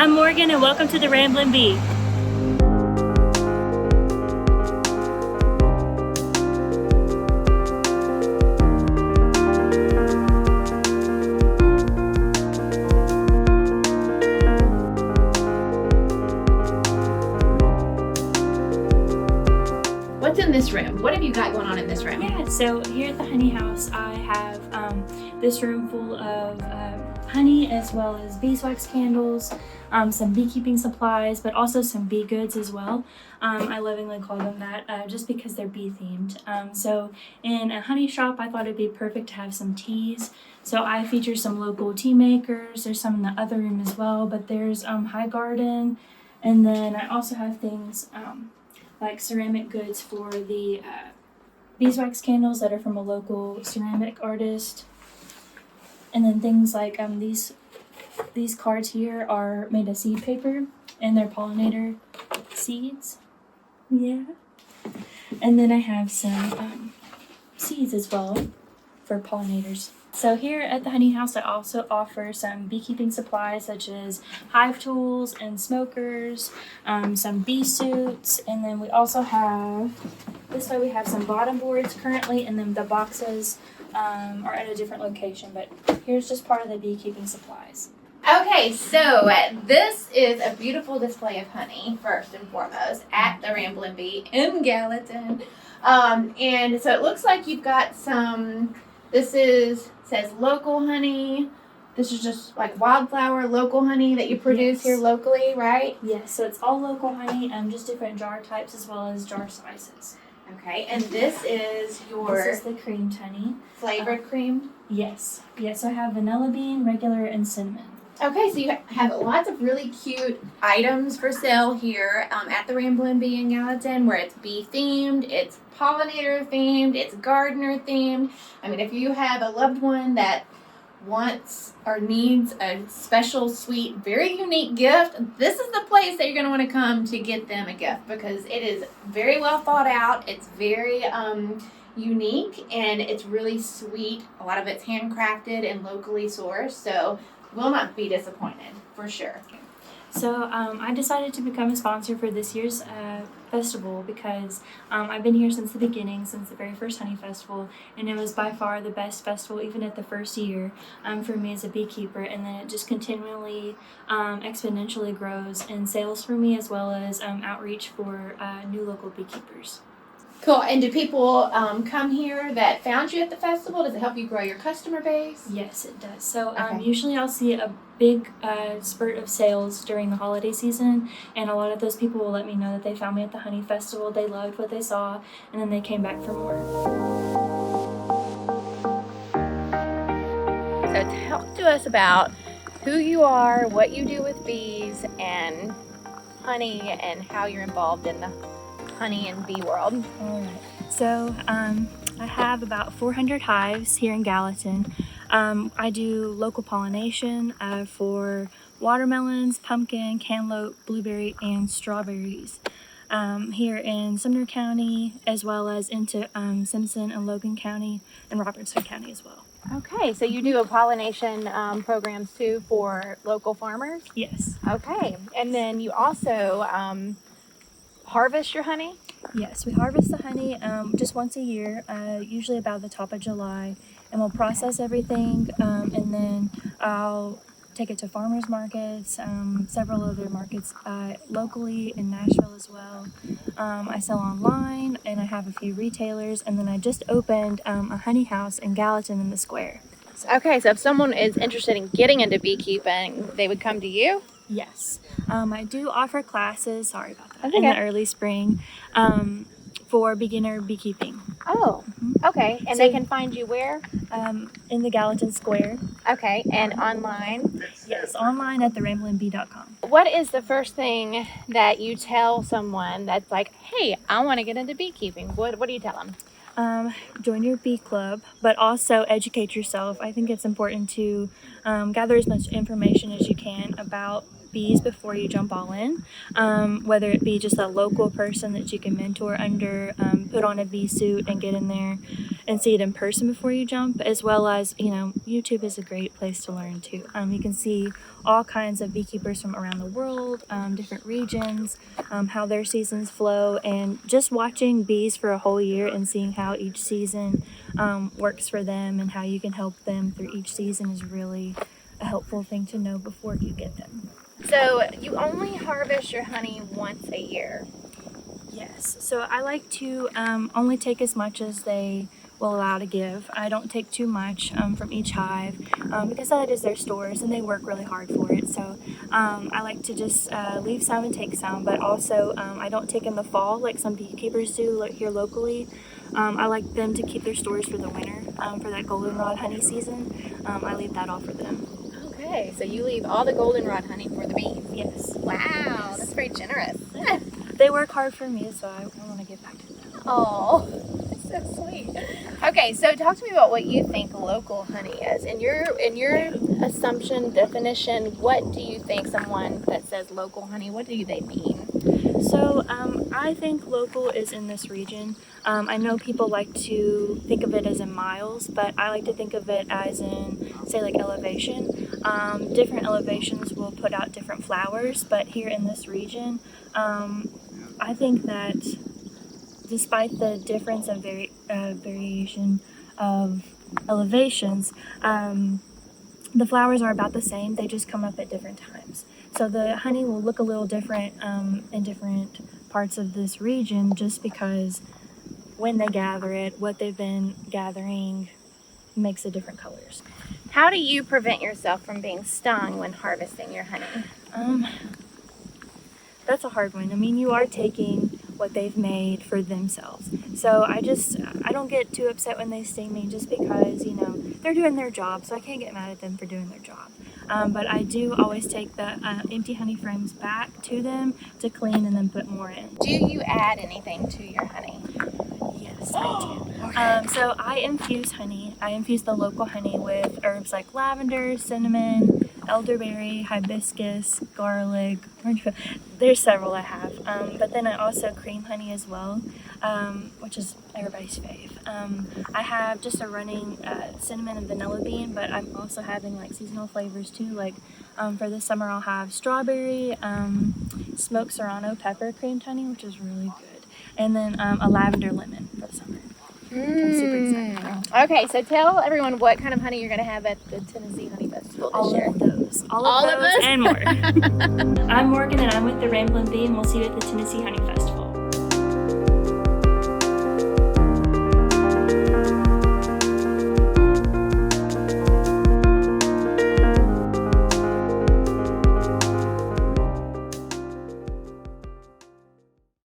I'm Morgan and welcome to the Ramblin' Bee. What's in this room? What have you got going on in this room? Yeah, so here at the honey house, I have this room full of honey as well as beeswax candles, some beekeeping supplies, but also some bee goods as well. I lovingly call them that just because they're bee themed. So in a honey shop, I thought it'd be perfect to have some teas. So I feature some local tea makers. There's some in the other room as well, but there's High Garden. And then I also have things like ceramic goods for the beeswax candles that are from a local ceramic artist. And then things like these cards here are made of seed paper and they're pollinator seeds. Yeah. And then I have some seeds as well for pollinators. So here at the honey house, I also offer some beekeeping supplies such as hive tools and smokers, some bee suits, and then we also have, this way we have some bottom boards currently, and then the boxes are at a different location, but here's just part of the beekeeping supplies. Okay, so this is a beautiful display of honey, first and foremost, at the Ramblin' Bee in Gallatin. And so it looks like you've got some, says local honey. This is just like wildflower local honey that you produce here locally, right? Yes, so it's all local honey, just different jar types as well as jar sizes. Okay, and this is This is the creamed honey. Flavored cream? Yes. Yes, I have vanilla bean, regular, and cinnamon. Okay, so you have lots of really cute items for sale here at the Ramblin' Bee in Gallatin, where it's bee themed, it's pollinator themed, it's gardener themed. I mean, if you have a loved one that wants or needs a special, sweet, very unique gift, this is the place that you're going to want to come to get them a gift, because it is very well thought out. It's very unique, and it's really sweet. A lot of it's handcrafted and locally sourced, so will not be disappointed, for sure. So I decided to become a sponsor for this year's festival because I've been here since the beginning, since the very first honey festival, and it was by far the best festival, even at the first year, for me as a beekeeper. And then it just continually exponentially grows in sales for me, as well as outreach for new local beekeepers. Cool. And do people come here that found you at the festival? Does it help you grow your customer base? Yes, it does. So Okay. usually I'll see a big spurt of sales during the holiday season, and a lot of those people will let me know that they found me at the honey festival, they loved what they saw, and then they came back for more. So talk to us about who you are, what you do with bees and honey, and how you're involved in the honey and bee world. All right. So I have about 400 hives here in Gallatin. I do local pollination for watermelons, pumpkin, cantaloupe, blueberry, and strawberries here in Sumner County, as well as into Simpson and Logan County and Robertson County as well. Okay, so you do a pollination programs too for local farmers? Yes. Okay, and then you also harvest your honey? Yes, we harvest the honey just once a year, usually about the top of July, and we'll process everything, and then I'll take it to farmers markets, several other markets locally in Nashville as well. I sell online, and I have a few retailers, and then I just opened a honey house in Gallatin in the square. Okay, so if someone is interested in getting into beekeeping, they would come to you? Yes, I do offer classes, sorry about that, That's in okay. the early spring for beginner beekeeping. Oh, okay. And So- they can find you where? In the Gallatin Square. Okay, and online? Yes, online at theRamblinBee.com. What is the first thing that you tell someone that's like, hey, I want to get into beekeeping? What do you tell them? Join your bee club, but also educate yourself. I think it's important to gather as much information as you can about bees before you jump all in, whether it be just a local person that you can mentor under, put on a bee suit and get in there, and see it in person before you jump, as well as, YouTube is a great place to learn too. You can see all kinds of beekeepers from around the world, different regions, how their seasons flow, and just watching bees for a whole year and seeing how each season works for them and how you can help them through each season is really a helpful thing to know before you get them. So you only harvest your honey once a year. Yes, so I like to only take as much as they will allow to give. I don't take too much from each hive because that is their stores and they work really hard for it. So I like to just leave some and take some, but also I don't take in the fall like some beekeepers do here locally. I like them to keep their stores for the winter, for that goldenrod honey season. I leave that all for them. Okay, so you leave all the goldenrod honey for the bees. Yes. Wow, that's very generous. They work hard for me, so I want to give back to them. Oh, that's so sweet. Okay, so talk to me about what you think local honey is. In your assumption, definition, what do you think someone that says local honey, what do they mean? So I think local is in this region. I know people like to think of it as in miles, but I like to think of it as in, say, like elevation. Different elevations will put out different flowers, but here in this region, I think that despite the difference of variation of elevations, the flowers are about the same. They just come up at different times. So the honey will look a little different in different parts of this region just because when they gather it, what they've been gathering makes it different colors. How do you prevent yourself from being stung when harvesting your honey? That's a hard one. I mean, you are taking what they've made for themselves. So I don't get too upset when they sting me just because, they're doing their job, so I can't get mad at them for doing their job. But I do always take the empty honey frames back to them to clean and then put more in. Do you add anything to your honey? Yes, I do. So I infuse honey. I infuse the local honey with herbs like lavender, cinnamon, elderberry, hibiscus, garlic, orange peel. There's several I have. But then I also cream honey as well, which is everybody's fave. I have just a running cinnamon and vanilla bean, but I'm also having like seasonal flavors too. Like for this summer I'll have strawberry, smoked serrano pepper creamed honey, which is really good. And then a lavender lemon for the summer. I'm super excited. Okay, so tell everyone what kind of honey you're going to have at the Tennessee Honey Festival this year. All of those and more. I'm Morgan and I'm with the Ramblin' Bee, and we'll see you at the Tennessee Honey Festival.